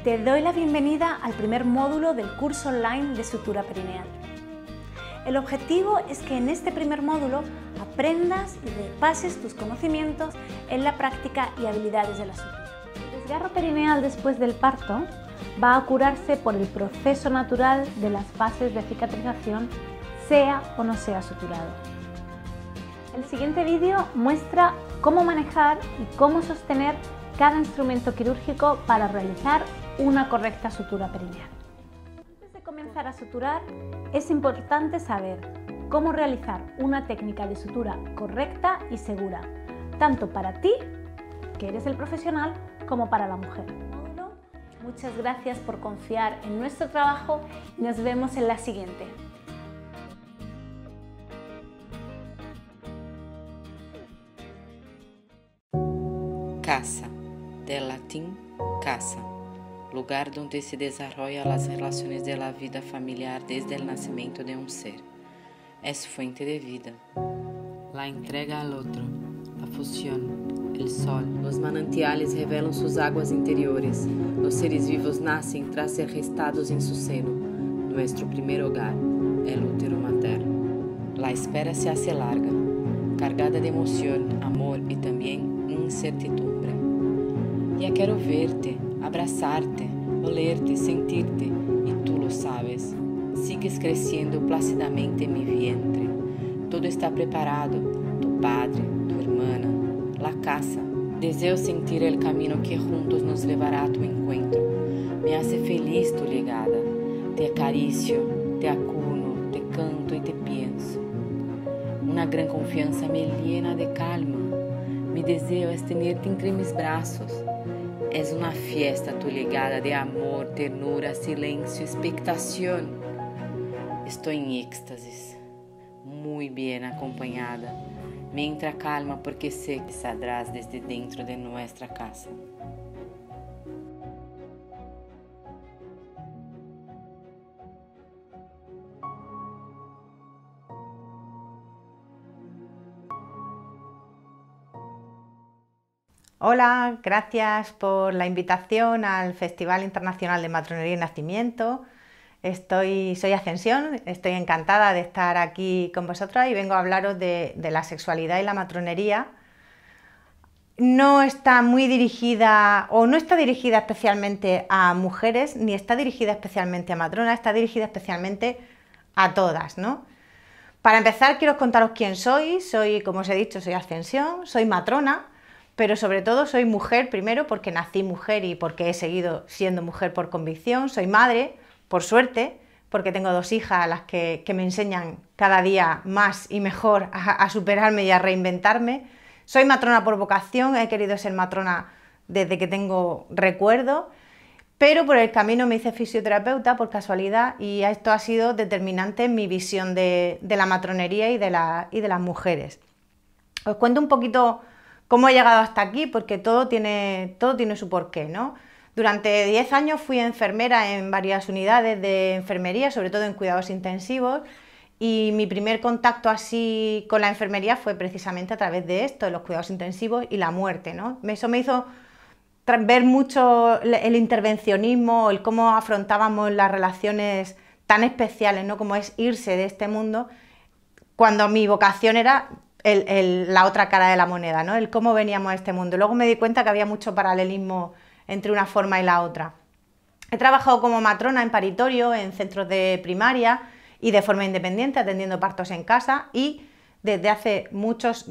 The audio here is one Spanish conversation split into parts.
Te doy la bienvenida al primer módulo del curso online de sutura perineal. El objetivo es que en este primer módulo aprendas y repases tus conocimientos en la práctica y habilidades de la sutura. El desgarro perineal después del parto va a curarse por el proceso natural de las fases de cicatrización, sea o no sea suturado. El siguiente vídeo muestra cómo manejar y cómo sostener cada instrumento quirúrgico para realizar una correcta sutura perineal. Antes de comenzar a suturar, es importante saber cómo realizar una técnica de sutura correcta y segura, tanto para ti, que eres el profesional, como para la mujer. Muchas gracias por confiar en nuestro trabajo y nos vemos en la siguiente. Casa, del latín casa, lugar donde se desarrollan las relaciones de la vida familiar desde el nacimiento de un ser. Es fuente de vida. La entrega al otro, la fusión, el sol. Los manantiales revelan sus aguas interiores. Los seres vivos nacen tras ser gestados en su seno. Nuestro primer hogar, el útero materno. La espera se hace larga, cargada de emoción, amor y también incertidumbre. Ya quiero verte, abrazarte, olerte, sentirte, y tú lo sabes. Sigues creciendo plácidamente en mi vientre. Todo está preparado, tu padre, tu hermana, la casa. Deseo sentir el camino que juntos nos llevará a tu encuentro. Me hace feliz tu llegada. Te acaricio, te acuno, te canto y te pienso. Una gran confianza me llena de calma. Mi deseo es tenerte entre mis brazos. Es una fiesta tu llegada de amor, ternura, silencio, expectación. Estoy en éxtasis, muy bien acompañada. Me entra calma porque sé que saldrás desde dentro de nuestra casa. Hola, gracias por la invitación al Festival Internacional de Matronería y Nacimiento. Soy Ascensión, estoy encantada de estar aquí con vosotras y vengo a hablaros de la sexualidad y la matronería. No está muy dirigida, o no está dirigida especialmente a mujeres, ni está dirigida especialmente a matronas, está dirigida especialmente a todas, ¿no? Para empezar, quiero contaros quién soy. Como os he dicho, soy Ascensión, soy matrona, pero sobre todo soy mujer primero porque nací mujer y porque he seguido siendo mujer por convicción. Soy madre, por suerte, porque tengo dos hijas a las que me enseñan cada día más y mejor a superarme y a reinventarme. Soy matrona por vocación, he querido ser matrona desde que tengo recuerdo, pero por el camino me hice fisioterapeuta por casualidad y esto ha sido determinante en mi visión de la matronería y de las mujeres. Os cuento un poquito cómo he llegado hasta aquí, porque todo tiene su porqué, ¿no? Durante 10 años fui enfermera en varias unidades de enfermería, sobre todo en cuidados intensivos, y mi primer contacto así con la enfermería fue precisamente a través de esto, de los cuidados intensivos y la muerte, ¿no? Eso me hizo ver mucho el intervencionismo, el cómo afrontábamos las relaciones tan especiales, ¿no? Como es irse de este mundo, cuando mi vocación era la otra cara de la moneda, ¿no? El cómo veníamos a este mundo. Luego me di cuenta que había mucho paralelismo entre una forma y la otra. He trabajado como matrona en paritorio, en centros de primaria y de forma independiente, atendiendo partos en casa, y desde hace muchos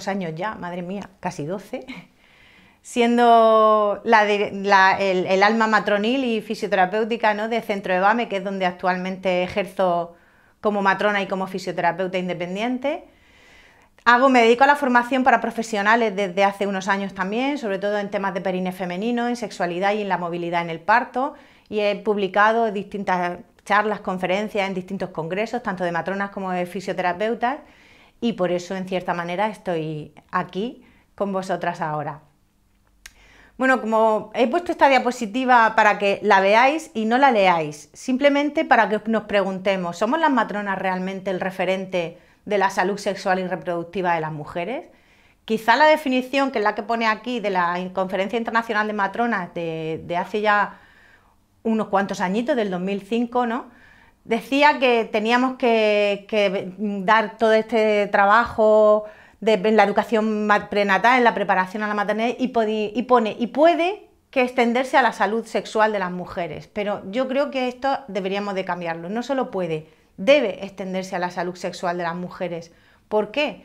años ya, madre mía, casi 12, siendo el alma matronil y fisioterapéutica, ¿no?, de Centro EBAME, que es donde actualmente ejerzo como matrona y como fisioterapeuta independiente. Me dedico a la formación para profesionales desde hace unos años también, sobre todo en temas de perine femenino, en sexualidad y en la movilidad en el parto, y he publicado distintas charlas, conferencias en distintos congresos, tanto de matronas como de fisioterapeutas, y por eso en cierta manera estoy aquí con vosotras ahora. Bueno, como he puesto esta diapositiva para que la veáis y no la leáis, simplemente para que nos preguntemos, ¿somos las matronas realmente el referente de la salud sexual y reproductiva de las mujeres? Quizá la definición, que es la que pone aquí, de la Conferencia Internacional de Matronas de hace ya unos cuantos añitos, del 2005, ¿no? Decía que teníamos que dar todo este trabajo en la educación prenatal, en la preparación a la maternidad, y puede que extenderse a la salud sexual de las mujeres. Pero yo creo que esto deberíamos de cambiarlo. No solo puede, debe extenderse a la salud sexual de las mujeres. ¿Por qué?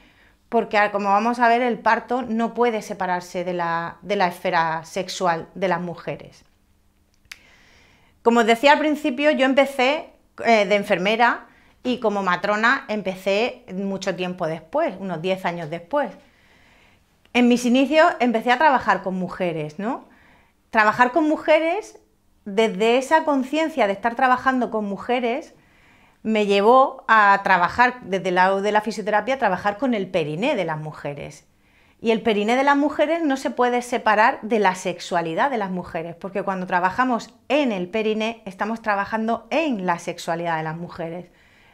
Porque, como vamos a ver, el parto no puede separarse de la esfera sexual de las mujeres. Como os decía al principio, yo empecé de enfermera y como matrona empecé mucho tiempo después, unos 10 años después. En mis inicios empecé a trabajar con mujeres, ¿no? Trabajar con mujeres, desde esa conciencia de estar trabajando con mujeres, me llevó a trabajar, desde el lado de la fisioterapia, a trabajar con el periné de las mujeres. Y el periné de las mujeres no se puede separar de la sexualidad de las mujeres, porque cuando trabajamos en el periné, estamos trabajando en la sexualidad de las mujeres.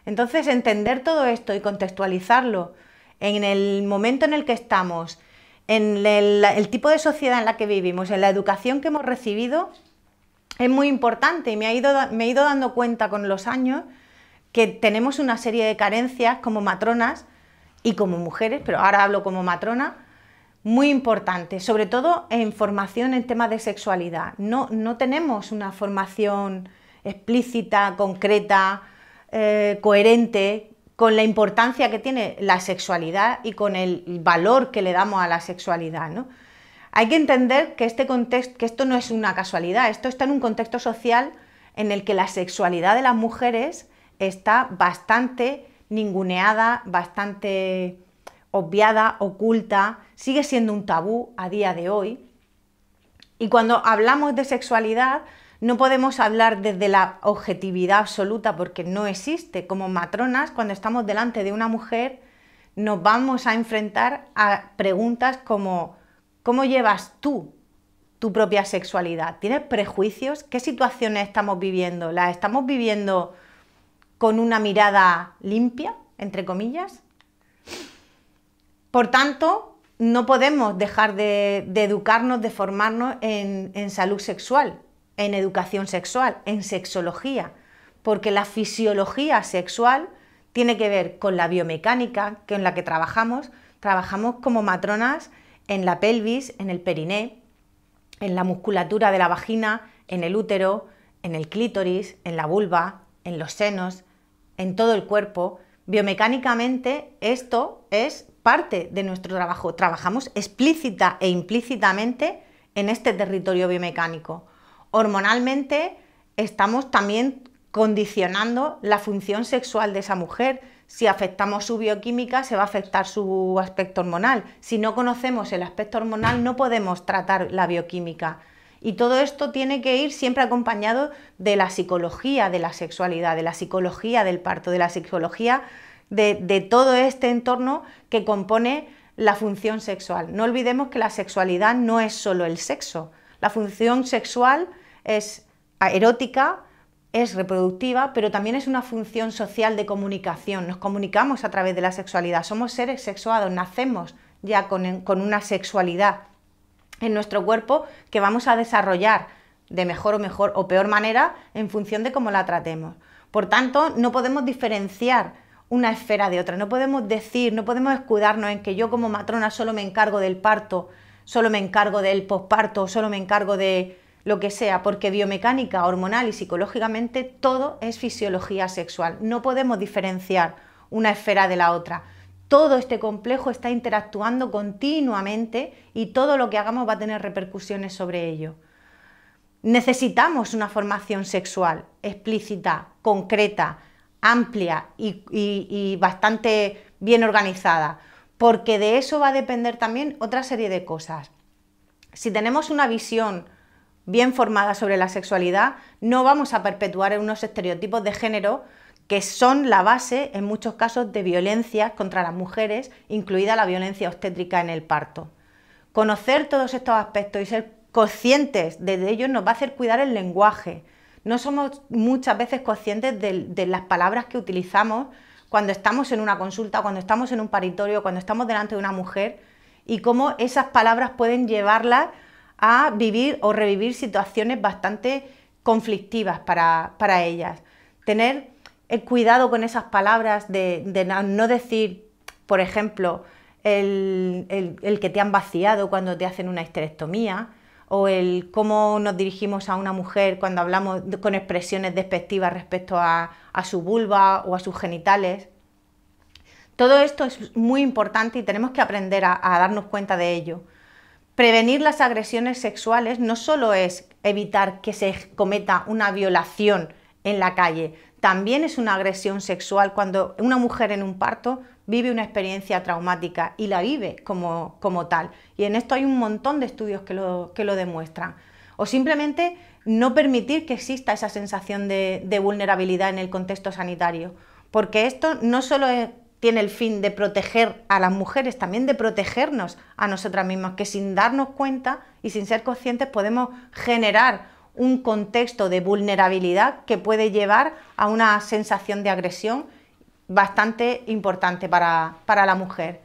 Entonces, entender todo esto y contextualizarlo en el momento en el que estamos, en el tipo de sociedad en la que vivimos, en la educación que hemos recibido, es muy importante, y me he ido dando cuenta con los años que tenemos una serie de carencias como matronas y como mujeres, pero ahora hablo como matrona, muy importante, sobre todo en formación en temas de sexualidad. No tenemos una formación explícita, concreta, coherente con la importancia que tiene la sexualidad y con el valor que le damos a la sexualidad, ¿no? Hay que entender que que esto no es una casualidad, esto está en un contexto social en el que la sexualidad de las mujeres está bastante ninguneada, bastante obviada, oculta, sigue siendo un tabú a día de hoy. Y cuando hablamos de sexualidad no podemos hablar desde la objetividad absoluta, porque no existe. Como matronas, cuando estamos delante de una mujer, nos vamos a enfrentar a preguntas como ¿cómo llevas tú tu propia sexualidad? ¿Tienes prejuicios? ¿Qué situaciones estamos viviendo? ¿Las estamos viviendo con una mirada limpia, entre comillas? Por tanto, no podemos dejar de educarnos, de formarnos en salud sexual, en educación sexual, en sexología, porque la fisiología sexual tiene que ver con la biomecánica con la que trabajamos como matronas en la pelvis, en el periné, en la musculatura de la vagina, en el útero, en el clítoris, en la vulva, en los senos, en todo el cuerpo. Biomecánicamente esto es parte de nuestro trabajo. Trabajamos explícita e implícitamente en este territorio biomecánico. Hormonalmente estamos también condicionando la función sexual de esa mujer. Si afectamos su bioquímica, se va a afectar su aspecto hormonal. Si no conocemos el aspecto hormonal, no podemos tratar la bioquímica. Y todo esto tiene que ir siempre acompañado de la psicología de la sexualidad, de la psicología del parto, de la psicología de todo este entorno que compone la función sexual. No olvidemos que la sexualidad no es solo el sexo. La función sexual es erótica, es reproductiva, pero también es una función social de comunicación. Nos comunicamos a través de la sexualidad. Somos seres sexuados, nacemos ya con una sexualidad en nuestro cuerpo que vamos a desarrollar de mejor o peor manera en función de cómo la tratemos. Por tanto, no podemos diferenciar una esfera de otra, no podemos escudarnos en que yo como matrona solo me encargo del parto, solo me encargo del posparto, solo me encargo de lo que sea, porque biomecánica, hormonal y psicológicamente todo es fisiología sexual. No podemos diferenciar una esfera de la otra. Todo este complejo está interactuando continuamente y todo lo que hagamos va a tener repercusiones sobre ello. Necesitamos una formación sexual explícita, concreta, amplia y bastante bien organizada, porque de eso va a depender también otra serie de cosas. Si tenemos una visión bien formada sobre la sexualidad, no vamos a perpetuar unos estereotipos de género que son la base, en muchos casos, de violencias contra las mujeres, incluida la violencia obstétrica en el parto. Conocer todos estos aspectos y ser conscientes de ellos nos va a hacer cuidar el lenguaje. No somos muchas veces conscientes de las palabras que utilizamos cuando estamos en una consulta, cuando estamos en un paritorio, cuando estamos delante de una mujer, y cómo esas palabras pueden llevarlas a vivir o revivir situaciones bastante conflictivas para ellas. Tener cuidado con esas palabras de no decir, por ejemplo, el que te han vaciado cuando te hacen una histerectomía, o el cómo nos dirigimos a una mujer cuando hablamos con expresiones despectivas respecto a su vulva o a sus genitales. Todo esto es muy importante y tenemos que aprender a darnos cuenta de ello. Prevenir las agresiones sexuales no solo es evitar que se cometa una violación en la calle, también es una agresión sexual cuando una mujer en un parto vive una experiencia traumática y la vive como tal. Y en esto hay un montón de estudios que lo demuestran. O simplemente no permitir que exista esa sensación de vulnerabilidad en el contexto sanitario, porque esto no solo tiene el fin de proteger a las mujeres, también de protegernos a nosotras mismas, que sin darnos cuenta y sin ser conscientes podemos generar un contexto de vulnerabilidad que puede llevar a una sensación de agresión bastante importante para la mujer.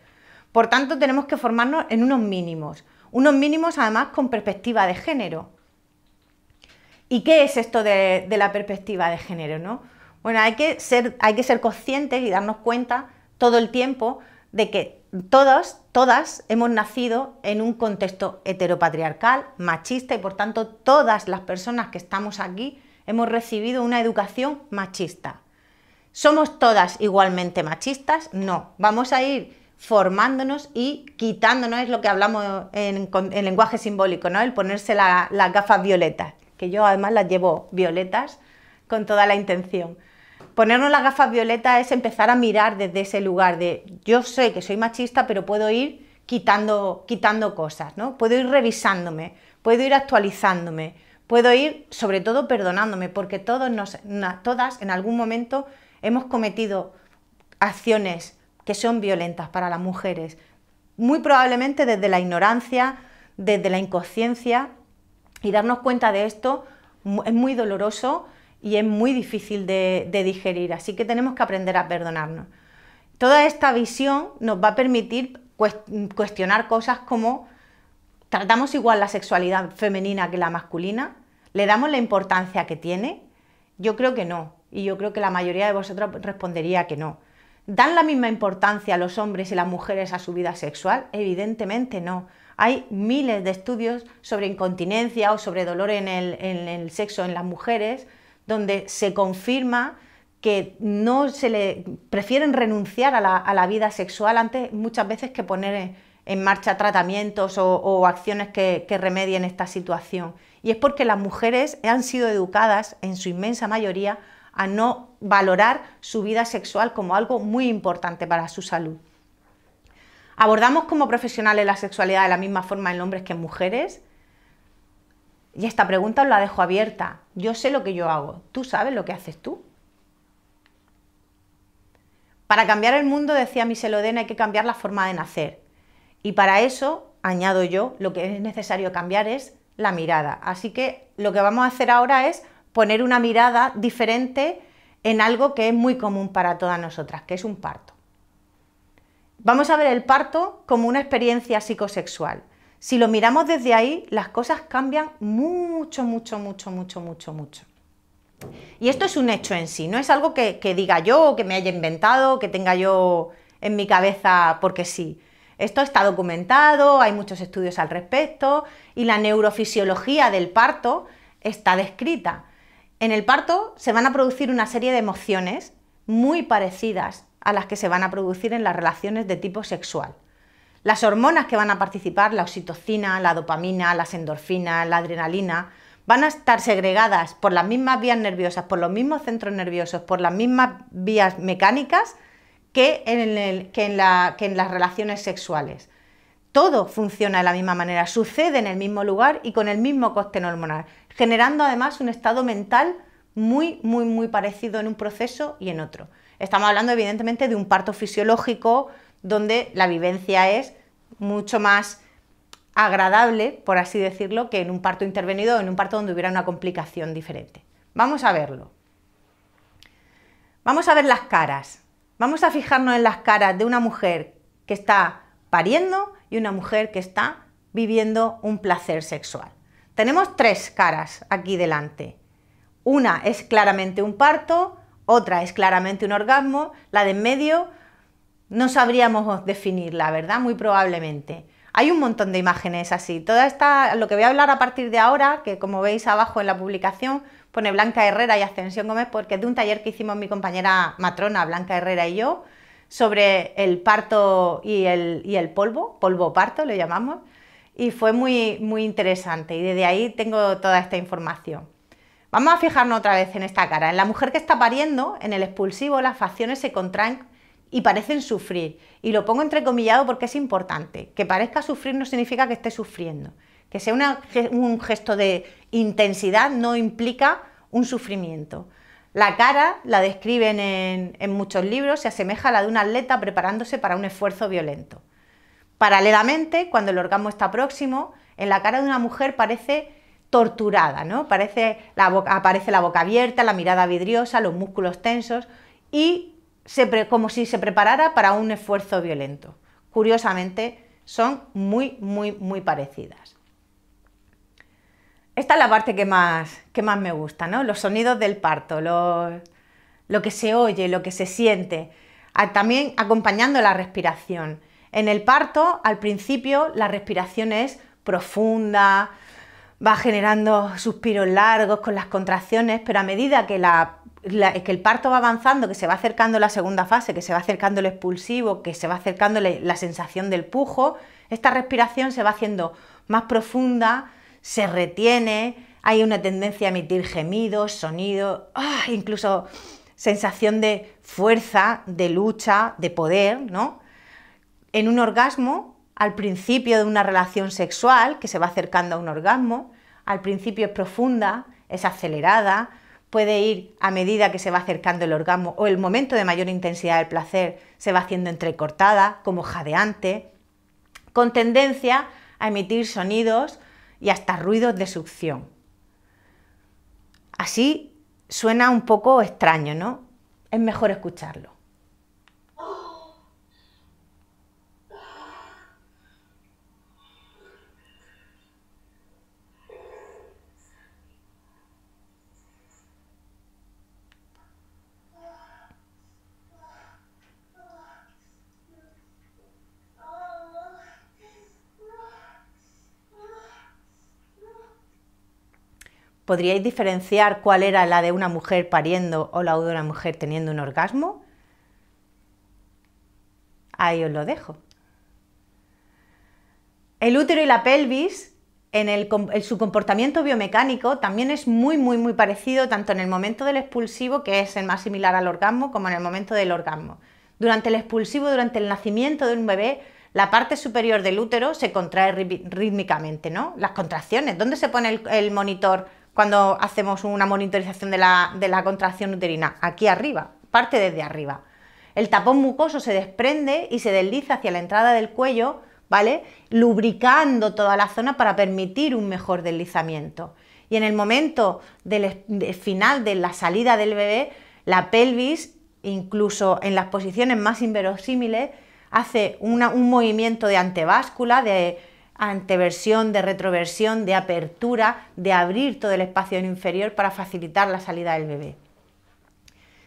Por tanto, tenemos que formarnos en unos mínimos además con perspectiva de género. ¿Y qué es esto de la perspectiva de género, no? Bueno, hay que ser conscientes y darnos cuenta todo el tiempo de que todas hemos nacido en un contexto heteropatriarcal, machista, y por tanto todas las personas que estamos aquí hemos recibido una educación machista. ¿Somos todas igualmente machistas? No. Vamos a ir formándonos y quitándonos, es lo que hablamos en lenguaje simbólico, ¿no? El ponerse las gafas violetas, que yo además las llevo violetas con toda la intención. Ponernos las gafas violetas es empezar a mirar desde ese lugar de yo sé que soy machista, pero puedo ir quitando cosas, ¿no? Puedo ir revisándome, puedo ir actualizándome, puedo ir sobre todo perdonándome, porque todas en algún momento hemos cometido acciones que son violentas para las mujeres, muy probablemente desde la ignorancia, desde la inconsciencia, y darnos cuenta de esto es muy doloroso y es muy difícil de digerir, así que tenemos que aprender a perdonarnos. Toda esta visión nos va a permitir cuestionar cosas como: ¿tratamos igual la sexualidad femenina que la masculina? ¿Le damos la importancia que tiene? Yo creo que no, y yo creo que la mayoría de vosotros respondería que no. ¿Dan la misma importancia los hombres y las mujeres a su vida sexual? Evidentemente no. Hay miles de estudios sobre incontinencia o sobre dolor en el sexo en las mujeres, donde se confirma que prefieren renunciar a la vida sexual antes muchas veces que poner en marcha tratamientos o acciones que remedien esta situación. Y es porque las mujeres han sido educadas, en su inmensa mayoría, a no valorar su vida sexual como algo muy importante para su salud. ¿Abordamos como profesionales la sexualidad de la misma forma en hombres que en mujeres? Y esta pregunta os la dejo abierta. Yo sé lo que yo hago. ¿Tú sabes lo que haces tú? Para cambiar el mundo, decía Michel Oden, hay que cambiar la forma de nacer. Y para eso, añado yo, lo que es necesario cambiar es la mirada. Así que lo que vamos a hacer ahora es poner una mirada diferente en algo que es muy común para todas nosotras, que es un parto. Vamos a ver el parto como una experiencia psicosexual. Si lo miramos desde ahí, las cosas cambian mucho. Y esto es un hecho en sí, no es algo que diga yo, o que me haya inventado, o que tenga yo en mi cabeza porque sí. Esto está documentado, hay muchos estudios al respecto, y la neurofisiología del parto está descrita. En el parto se van a producir una serie de emociones muy parecidas a las que se van a producir en las relaciones de tipo sexual. Las hormonas que van a participar, la oxitocina, la dopamina, las endorfinas, la adrenalina, van a estar segregadas por las mismas vías nerviosas, por los mismos centros nerviosos, por las mismas vías mecánicas que en las relaciones sexuales. Todo funciona de la misma manera, sucede en el mismo lugar y con el mismo cóctel hormonal, generando además un estado mental muy parecido en un proceso y en otro. Estamos hablando evidentemente de un parto fisiológico donde la vivencia es mucho más agradable, por así decirlo, que en un parto intervenido o en un parto donde hubiera una complicación diferente. Vamos a verlo. Vamos a ver las caras. Vamos a fijarnos en las caras de una mujer que está pariendo y una mujer que está viviendo un placer sexual. Tenemos tres caras aquí delante. Una es claramente un parto, otra es claramente un orgasmo, la de en medio no sabríamos definirla, ¿verdad? Muy probablemente. Hay un montón de imágenes así. Toda esta, lo que voy a hablar a partir de ahora, que como veis abajo en la publicación, pone Blanca Herrera y Ascensión Gómez, porque es de un taller que hicimos mi compañera matrona, Blanca Herrera y yo, sobre el parto y el polvo parto le llamamos, y fue muy interesante, y desde ahí tengo toda esta información. Vamos a fijarnos otra vez en esta cara. En la mujer que está pariendo, en el expulsivo, las facciones se contraen y parecen sufrir, y lo pongo entrecomillado porque es importante. Que parezca sufrir no significa que esté sufriendo. Que sea un gesto de intensidad no implica un sufrimiento. La cara, la describen en muchos libros, se asemeja a la de un atleta preparándose para un esfuerzo violento. Paralelamente, cuando el orgasmo está próximo, en la cara de una mujer parece torturada, ¿no? Aparece la boca abierta, la mirada vidriosa, los músculos tensos y como si se preparara para un esfuerzo violento. Curiosamente, son muy parecidas. Esta es la parte que más me gusta, ¿no? Los sonidos del parto, lo que se oye, lo que se siente, también acompañando la respiración. En el parto, al principio, la respiración es profunda, va generando suspiros largos con las contracciones, pero a medida que el parto va avanzando, que se va acercando la segunda fase, que se va acercando el expulsivo, que se va acercando la sensación del pujo, esta respiración se va haciendo más profunda, se retiene, hay una tendencia a emitir gemidos, sonidos, incluso sensación de fuerza, de lucha, de poder, ¿no? En un orgasmo, al principio de una relación sexual, que se va acercando a un orgasmo, al principio es profunda, es acelerada, puede ir a medida que se va acercando el orgasmo o el momento de mayor intensidad del placer se va haciendo entrecortada, como jadeante, con tendencia a emitir sonidos y hasta ruidos de succión. Así suena un poco extraño, ¿no? Es mejor escucharlo. ¿Podríais diferenciar cuál era la de una mujer pariendo o la de una mujer teniendo un orgasmo? Ahí os lo dejo. El útero y la pelvis, en su comportamiento biomecánico, también es muy parecido tanto en el momento del expulsivo, que es el más similar al orgasmo, como en el momento del orgasmo. Durante el expulsivo, durante el nacimiento de un bebé, la parte superior del útero se contrae rítmicamente, ¿no? Las contracciones. ¿Dónde se pone el monitor cuando hacemos una monitorización de la contracción uterina? Aquí arriba, parte desde arriba. El tapón mucoso se desprende y se desliza hacia la entrada del cuello, ¿vale? Lubricando toda la zona para permitir un mejor deslizamiento. Y en el momento final de la salida del bebé, la pelvis, incluso en las posiciones más inverosímiles, hace un movimiento de antebáscula, de anteversión, de retroversión, de apertura, de abrir todo el espacio inferior para facilitar la salida del bebé.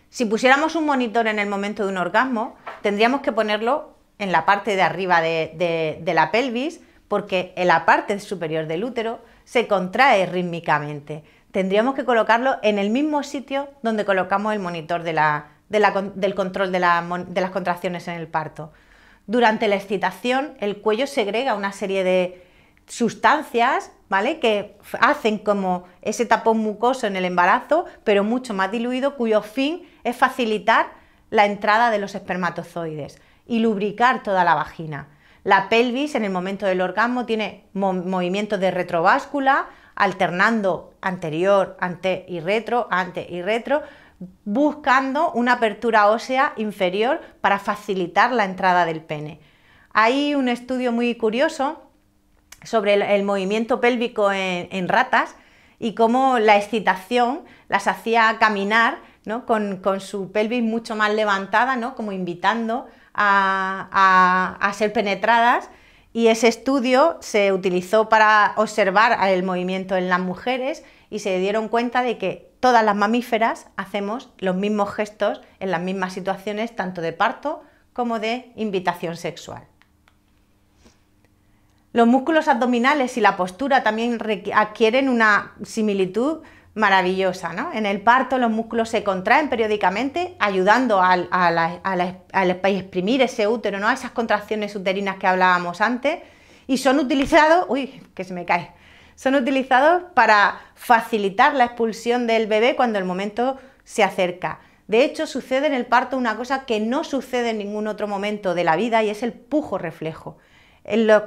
Si pusiéramos un monitor en el momento de un orgasmo, tendríamos que ponerlo en la parte de arriba de la pelvis, porque en la parte superior del útero se contrae rítmicamente. Tendríamos que colocarlo en el mismo sitio donde colocamos el monitor del control de las contracciones en el parto. Durante la excitación, el cuello segrega una serie de sustancias, ¿vale?, que hacen como ese tapón mucoso en el embarazo, pero mucho más diluido, cuyo fin es facilitar la entrada de los espermatozoides y lubricar toda la vagina. La pelvis, en el momento del orgasmo, tiene movimientos de retrováscula, alternando anterior, ante y retro, buscando una apertura ósea inferior para facilitar la entrada del pene. Hay un estudio muy curioso sobre el movimiento pélvico en ratas y cómo la excitación las hacía caminar, ¿no?, con su pelvis mucho más levantada, ¿no?, como invitando a ser penetradas, Y ese estudio se utilizó para observar el movimiento en las mujeres y se dieron cuenta de que todas las mamíferas hacemos los mismos gestos en las mismas situaciones, tanto de parto como de invitación sexual. Los músculos abdominales y la postura también adquieren una similitud maravillosa, ¿no? En el parto los músculos se contraen periódicamente, ayudando a exprimir ese útero, ¿no? A esas contracciones uterinas que hablábamos antes, y son utilizados, son utilizados para facilitar la expulsión del bebé cuando el momento se acerca. De hecho, sucede en el parto una cosa que no sucede en ningún otro momento de la vida, y es el pujo reflejo.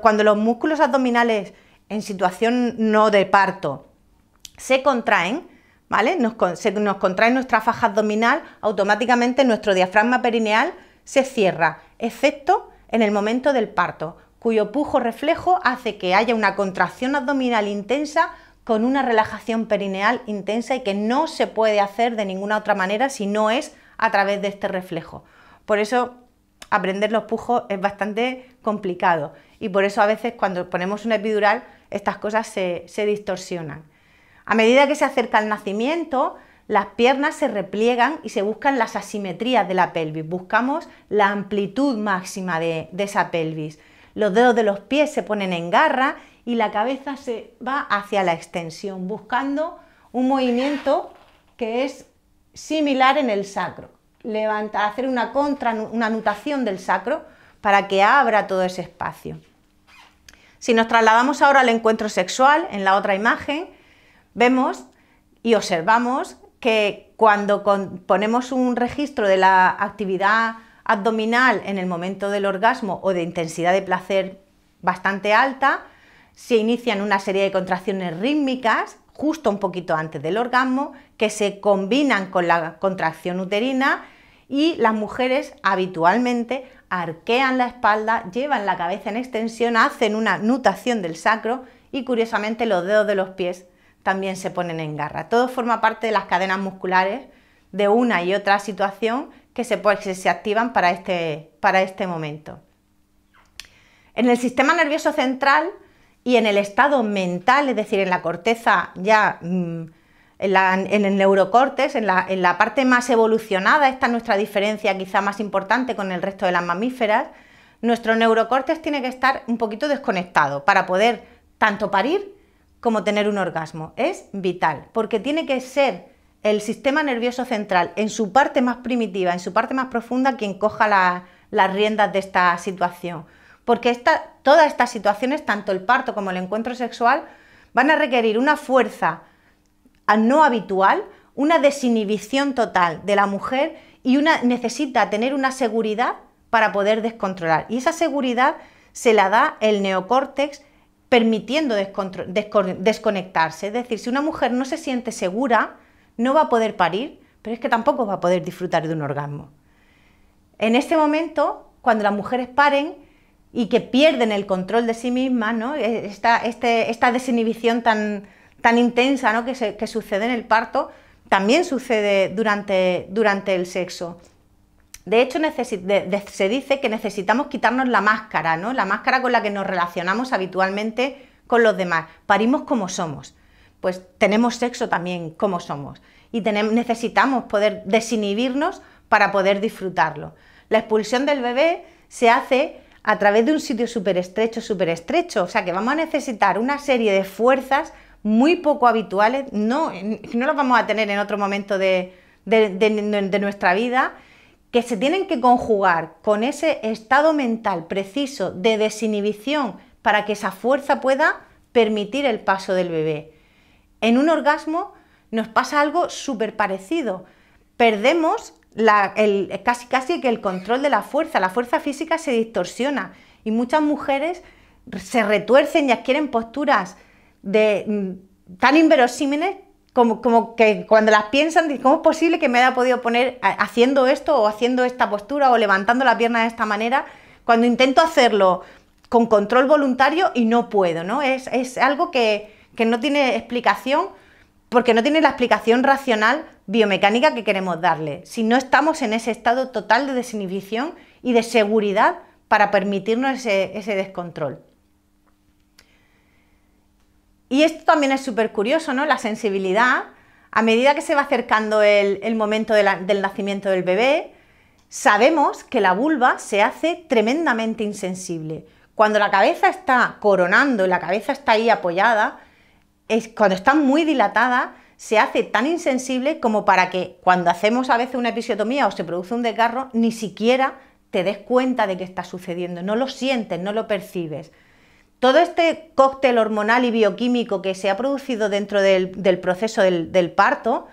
Cuando los músculos abdominales en situación no de parto se contraen, ¿vale? Nos contrae nuestra faja abdominal, automáticamente nuestro diafragma perineal se cierra, excepto en el momento del parto, cuyo pujo reflejo hace que haya una contracción abdominal intensa con una relajación perineal intensa, y que no se puede hacer de ninguna otra manera si no es a través de este reflejo. Por eso aprender los pujos es bastante complicado, y por eso a veces cuando ponemos una epidural estas cosas se distorsionan. A medida que se acerca el nacimiento, las piernas se repliegan y se buscan las asimetrías de la pelvis, buscamos la amplitud máxima de esa pelvis. Los dedos de los pies se ponen en garra y la cabeza se va hacia la extensión, buscando un movimiento que es similar en el sacro. Hacer una nutación del sacro para que abra todo ese espacio. Si nos trasladamos ahora al encuentro sexual, en la otra imagen, vemos y observamos que cuando ponemos un registro de la actividad abdominal en el momento del orgasmo o de intensidad de placer bastante alta, se inician una serie de contracciones rítmicas justo un poquito antes del orgasmo, que se combinan con la contracción uterina, y las mujeres habitualmente arquean la espalda, llevan la cabeza en extensión, hacen una nutación del sacro y curiosamente los dedos de los pies también se ponen en garra. Todo forma parte de las cadenas musculares de una y otra situación que se activan para este momento. En el sistema nervioso central y en el estado mental, es decir, en la corteza ya, en el neurocórtex, en la parte más evolucionada, esta es nuestra diferencia quizá más importante con el resto de las mamíferas, nuestro neurocórtex tiene que estar un poquito desconectado para poder tanto parir como tener un orgasmo. Es vital, porque tiene que ser el sistema nervioso central en su parte más primitiva, en su parte más profunda, quien coja las riendas de esta situación. Porque todas estas situaciones, tanto el parto como el encuentro sexual, van a requerir una fuerza no habitual, una desinhibición total de la mujer, y necesita tener una seguridad para poder descontrolar. Y esa seguridad se la da el neocórtex, permitiendo desconectarse. Es decir, si una mujer no se siente segura, no va a poder parir, pero es que tampoco va a poder disfrutar de un orgasmo. En este momento, cuando las mujeres paren y que pierden el control de sí mismas, ¿no? Esta desinhibición tan intensa, ¿no? que sucede en el parto, también sucede durante el sexo. De hecho, se dice que necesitamos quitarnos la máscara, ¿no? La máscara con la que nos relacionamos habitualmente con los demás. Parimos como somos, pues tenemos sexo también como somos, y necesitamos poder desinhibirnos para poder disfrutarlo. La expulsión del bebé se hace a través de un sitio súper estrecho, o sea que vamos a necesitar una serie de fuerzas muy poco habituales, no las vamos a tener en otro momento de nuestra vida, que se tienen que conjugar con ese estado mental preciso de desinhibición para que esa fuerza pueda permitir el paso del bebé. En un orgasmo nos pasa algo súper parecido. Perdemos casi que el control de la fuerza física se distorsiona y muchas mujeres se retuercen y adquieren posturas tan inverosímiles como que cuando las piensan, dicen, ¿cómo es posible que me haya podido poner haciendo esto o haciendo esta postura o levantando la pierna de esta manera, cuando intento hacerlo con control voluntario y no puedo, ¿no? Es algo que no tiene explicación, porque no tiene la explicación racional biomecánica que queremos darle, si no estamos en ese estado total de desinhibición y de seguridad para permitirnos ese descontrol. Y esto también es súper curioso, ¿no? La sensibilidad, a medida que se va acercando el momento del nacimiento del bebé, sabemos que la vulva se hace tremendamente insensible. Cuando la cabeza está coronando y la cabeza está ahí apoyada, cuando está muy dilatada, se hace tan insensible como para que cuando hacemos a veces una episiotomía o se produce un desgarro, ni siquiera te des cuenta de que está sucediendo, no lo sientes, no lo percibes. Todo este cóctel hormonal y bioquímico que se ha producido dentro del proceso del parto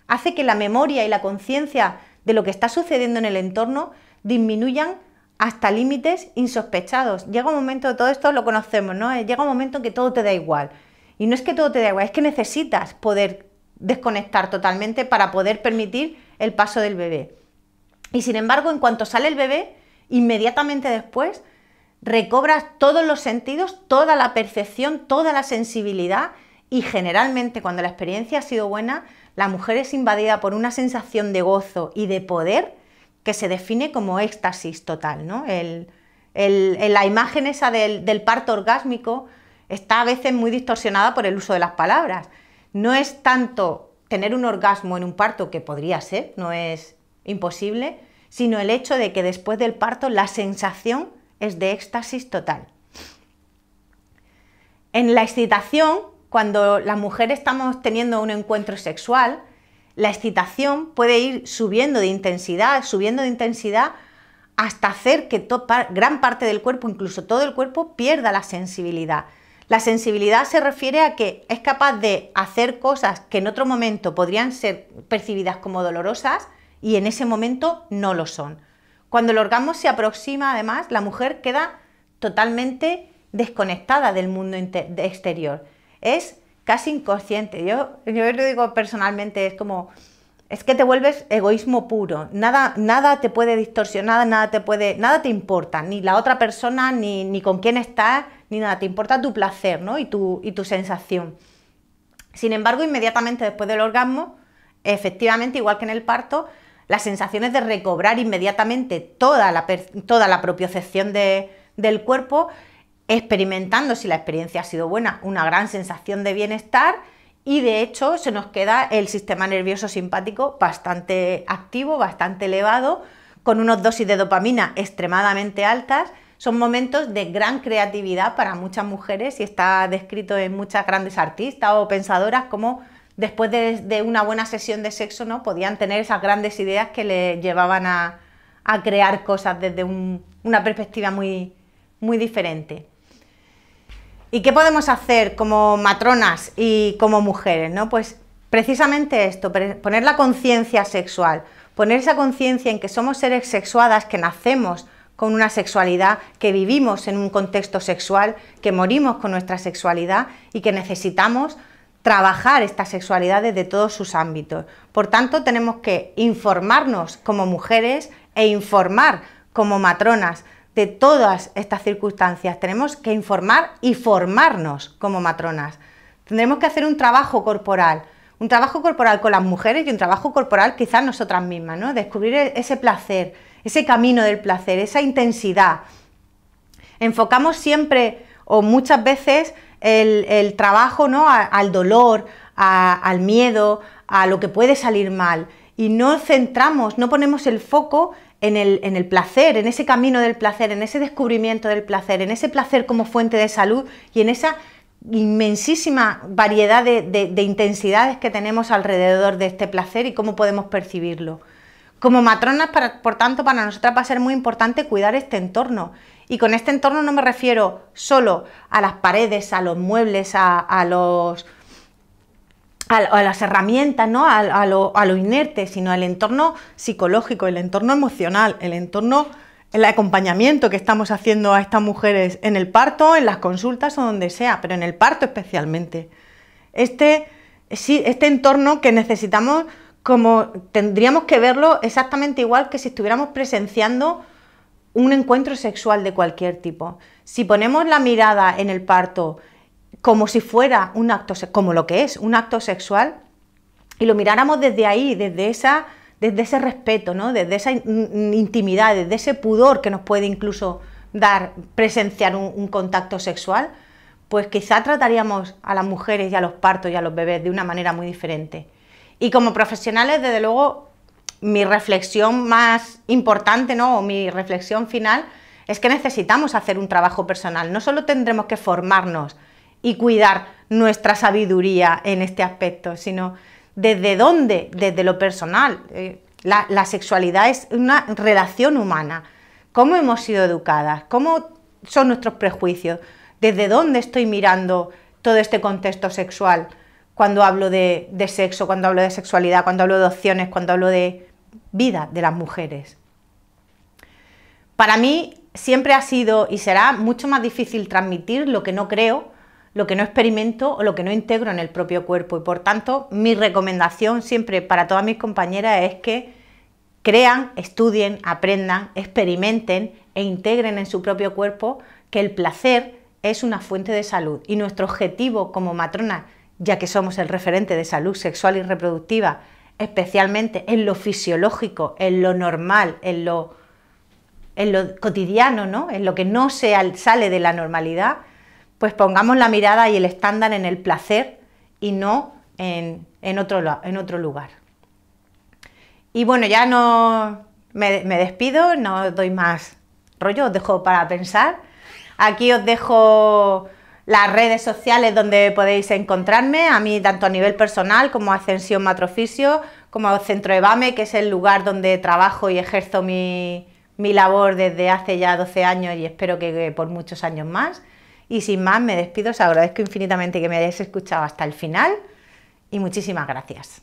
hace que la memoria y la conciencia de lo que está sucediendo en el entorno disminuyan hasta límites insospechados. Llega un momento, todo esto lo conocemos, ¿no? Llega un momento en que todo te da igual. Y no es que todo te da igual, es que necesitas poder desconectar totalmente para poder permitir el paso del bebé. Y sin embargo, en cuanto sale el bebé, inmediatamente después recobras todos los sentidos, toda la percepción, toda la sensibilidad, y generalmente cuando la experiencia ha sido buena, la mujer es invadida por una sensación de gozo y de poder que se define como éxtasis total, ¿no? La imagen esa del parto orgásmico está a veces muy distorsionada por el uso de las palabras. No es tanto tener un orgasmo en un parto, que podría ser, no es imposible, sino el hecho de que después del parto la sensación es de éxtasis total. En la excitación, cuando las mujeres estamos teniendo un encuentro sexual, la excitación puede ir subiendo de intensidad hasta hacer que gran parte del cuerpo, incluso todo el cuerpo, pierda la sensibilidad. La sensibilidad se refiere a que es capaz de hacer cosas que en otro momento podrían ser percibidas como dolorosas y en ese momento no lo son. Cuando el orgasmo se aproxima, además, la mujer queda totalmente desconectada del mundo exterior. Es casi inconsciente. Yo lo digo personalmente, es que te vuelves egoísmo puro. Nada te puede distorsionar, nada te importa, ni la otra persona, ni con quién estás, ni nada. Te importa tu placer, ¿no? y tu sensación. Sin embargo, inmediatamente después del orgasmo, efectivamente, igual que en el parto, las sensaciones de recobrar inmediatamente toda la propiocepción del cuerpo, experimentando, si la experiencia ha sido buena, una gran sensación de bienestar, y de hecho se nos queda el sistema nervioso simpático bastante activo, bastante elevado, con unas dosis de dopamina extremadamente altas. Son momentos de gran creatividad para muchas mujeres y está descrito en muchas grandes artistas o pensadoras como después de una buena sesión de sexo, ¿no? Podían tener esas grandes ideas que les llevaban a crear cosas desde una perspectiva muy, muy diferente. ¿Y qué podemos hacer como matronas y como mujeres, ¿no? Pues precisamente esto, poner la conciencia sexual, poner esa conciencia en que somos seres sexuadas, que nacemos con una sexualidad, que vivimos en un contexto sexual, que morimos con nuestra sexualidad y que necesitamos trabajar esta sexualidad desde todos sus ámbitos. Por tanto, tenemos que informarnos como mujeres e informar como matronas de todas estas circunstancias. Tenemos que informar y formarnos como matronas. Tendremos que hacer un trabajo corporal con las mujeres y un trabajo corporal quizás nosotras mismas, ¿no? Descubrir ese placer, ese camino del placer, esa intensidad. Enfocamos siempre o muchas veces el trabajo, ¿no? al dolor, al miedo, a lo que puede salir mal, y no ponemos el foco en el placer, en ese camino del placer, en ese descubrimiento del placer, en ese placer como fuente de salud y en esa inmensísima variedad de intensidades que tenemos alrededor de este placer y cómo podemos percibirlo. Como matronas, por tanto, para nosotras va a ser muy importante cuidar este entorno. Y con este entorno no me refiero solo a las paredes, a los muebles, a las herramientas, ¿no? a lo inerte, sino al entorno psicológico, el entorno emocional, el acompañamiento que estamos haciendo a estas mujeres en el parto, en las consultas o donde sea, pero en el parto especialmente. Este entorno que necesitamos, como tendríamos que verlo exactamente igual que si estuviéramos presenciando un encuentro sexual de cualquier tipo. Si ponemos la mirada en el parto como si fuera un acto, como lo que es un acto sexual, y lo miráramos desde ahí, desde ese respeto, ¿no? Desde esa intimidad, desde ese pudor que nos puede incluso dar presenciar un contacto sexual, pues quizá trataríamos a las mujeres y a los partos y a los bebés de una manera muy diferente. Y como profesionales, desde luego, mi reflexión más importante, ¿no?, o mi reflexión final, es que necesitamos hacer un trabajo personal. No solo tendremos que formarnos y cuidar nuestra sabiduría en este aspecto, sino desde dónde, desde lo personal. La sexualidad es una relación humana. ¿Cómo hemos sido educadas? ¿Cómo son nuestros prejuicios? ¿Desde dónde estoy mirando todo este contexto sexual? Cuando hablo de sexo, cuando hablo de sexualidad, cuando hablo de opciones, cuando hablo de vida de las mujeres. Para mí siempre ha sido y será mucho más difícil transmitir lo que no creo, lo que no experimento o lo que no integro en el propio cuerpo, y por tanto mi recomendación siempre para todas mis compañeras es que crean, estudien, aprendan, experimenten e integren en su propio cuerpo que el placer es una fuente de salud, y nuestro objetivo como matronas, ya que somos el referente de salud sexual y reproductiva, especialmente en lo fisiológico, en lo normal, en lo cotidiano, ¿no?, en lo que no sale de la normalidad, pues pongamos la mirada y el estándar en el placer y no en otro lugar. Y bueno, ya no me despido, no os doy más rollo, os dejo para pensar. Aquí os dejo las redes sociales donde podéis encontrarme, a mí tanto a nivel personal como Ascensión Matrofisio, como Centro EBAME, que es el lugar donde trabajo y ejerzo mi labor desde hace ya 12 años y espero que por muchos años más. Y sin más, me despido, os agradezco infinitamente que me hayáis escuchado hasta el final y muchísimas gracias.